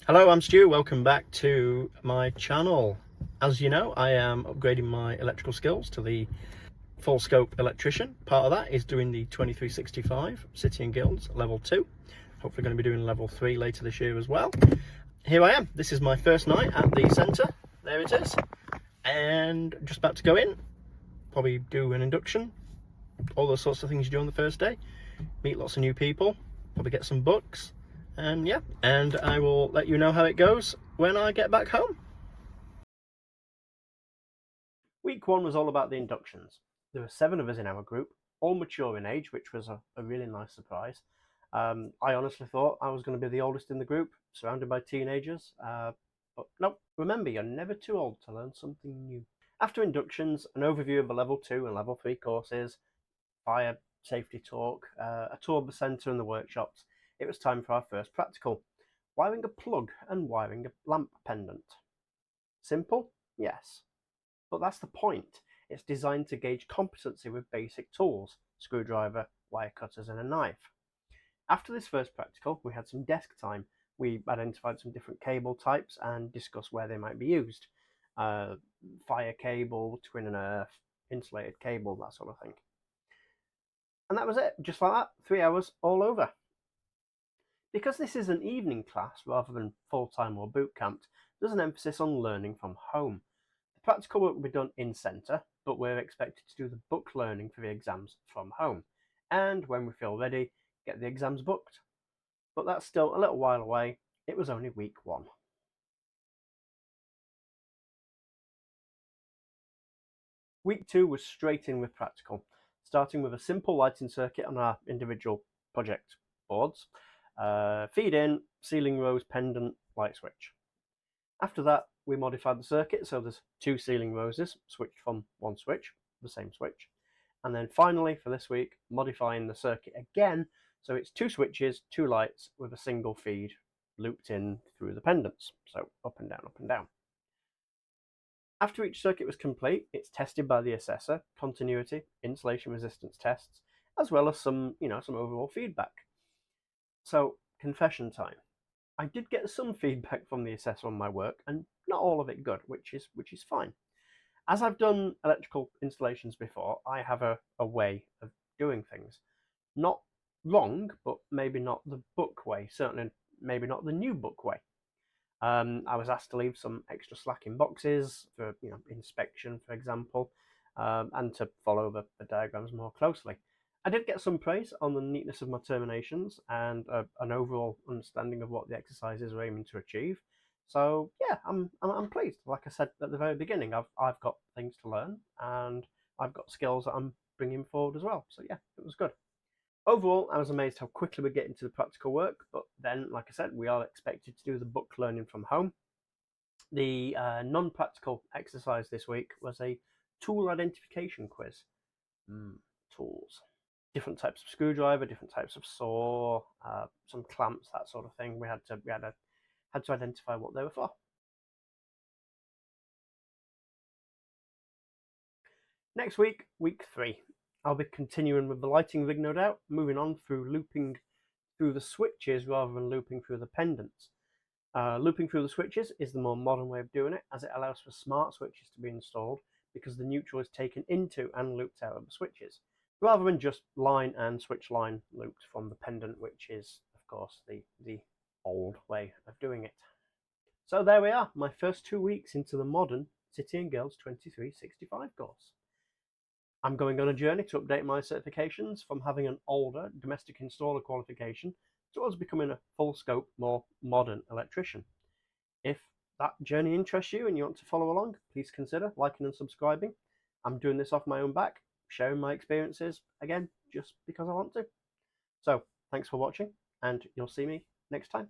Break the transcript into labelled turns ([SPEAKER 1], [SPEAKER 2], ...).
[SPEAKER 1] Hello, I'm Stu. Welcome back to my channel. As you know, I am upgrading my electrical skills to the full scope electrician. Part of that is doing the 2365 City and Guilds level 2. Hopefully going to be doing level 3 later this year as well. Here I am. This is my first night at the centre. There it is. And just about to go in. Probably do an induction. All those sorts of things you do on the first day. Meet lots of new people. Probably get some books. And yeah, and I will let you know how it goes when I get back home. Week 1 was all about the inductions. There were 7 of us in our group, all mature in age, which was a really nice surprise. I honestly thought I was going to be the oldest in the group, surrounded by teenagers, but no, remember, you're never too old to learn something new. After inductions, an overview of the level 2 and level 3 courses, fire safety talk, a tour of the centre and the workshops, it was time for our first practical. Wiring a plug and wiring a lamp pendant. Simple? Yes. But that's the point. It's designed to gauge competency with basic tools, screwdriver, wire cutters and a knife. After this first practical, we had some desk time. We identified some different cable types and discussed where they might be used. Fire cable, twin and earth, insulated cable, that sort of thing. And that was it, just like that, 3 hours all over. Because this is an evening class rather than full-time or boot camped, there's an emphasis on learning from home. The practical work will be done in centre, but we're expected to do the book learning for the exams from home. And when we feel ready, get the exams booked. But that's still a little while away. It was only week 1. Week 2 was straight in with practical, starting with a simple lighting circuit on our individual project boards. Feed in, ceiling rose, pendant, light switch. After that, we modified the circuit so there's 2 ceiling roses switched from 1 switch, the same switch. And then finally, for this week, modifying the circuit again so it's 2 switches, 2 lights with a single feed looped in through the pendants. So up and down, up and down. After each circuit was complete, it's tested by the assessor, continuity, insulation resistance tests, as well as some overall feedback. So, confession time. I did get some feedback from the assessor on my work, and not all of it good, which is fine. As I've done electrical installations before, I have a way of doing things. Not wrong, but maybe not the book way. Certainly, maybe not the new book way. I was asked to leave some extra slack in boxes for inspection, for example, and to follow the diagrams more closely. I did get some praise on the neatness of my terminations and an overall understanding of what the exercises are aiming to achieve. So yeah, I'm pleased. Like I said at the very beginning, I've got things to learn and I've got skills that I'm bringing forward as well. So yeah, it was good. Overall, I was amazed how quickly we get into the practical work, but then, like I said, we are expected to do the book learning from home. The non-practical exercise this week was a tool identification quiz. Tools. Different types of screwdriver, different types of saw, some clamps, that sort of thing. We had to identify what they were for. Next week, week 3. I'll be continuing with the lighting rig, no doubt, moving on through looping through the switches rather than looping through the pendants. Looping through the switches is the more modern way of doing it, as it allows for smart switches to be installed because the neutral is taken into and looped out of the switches, rather than just line and switch line looped from the pendant, which is, of course, the old way of doing it. So there we are, my first 2 weeks into the modern City and Guilds 2365 course. I'm going on a journey to update my certifications from having an older domestic installer qualification towards becoming a full-scope, more modern electrician. If that journey interests you and you want to follow along, please consider liking and subscribing. I'm doing this off my own back, sharing my experiences, again, just because I want to. So, thanks for watching, and you'll see me next time.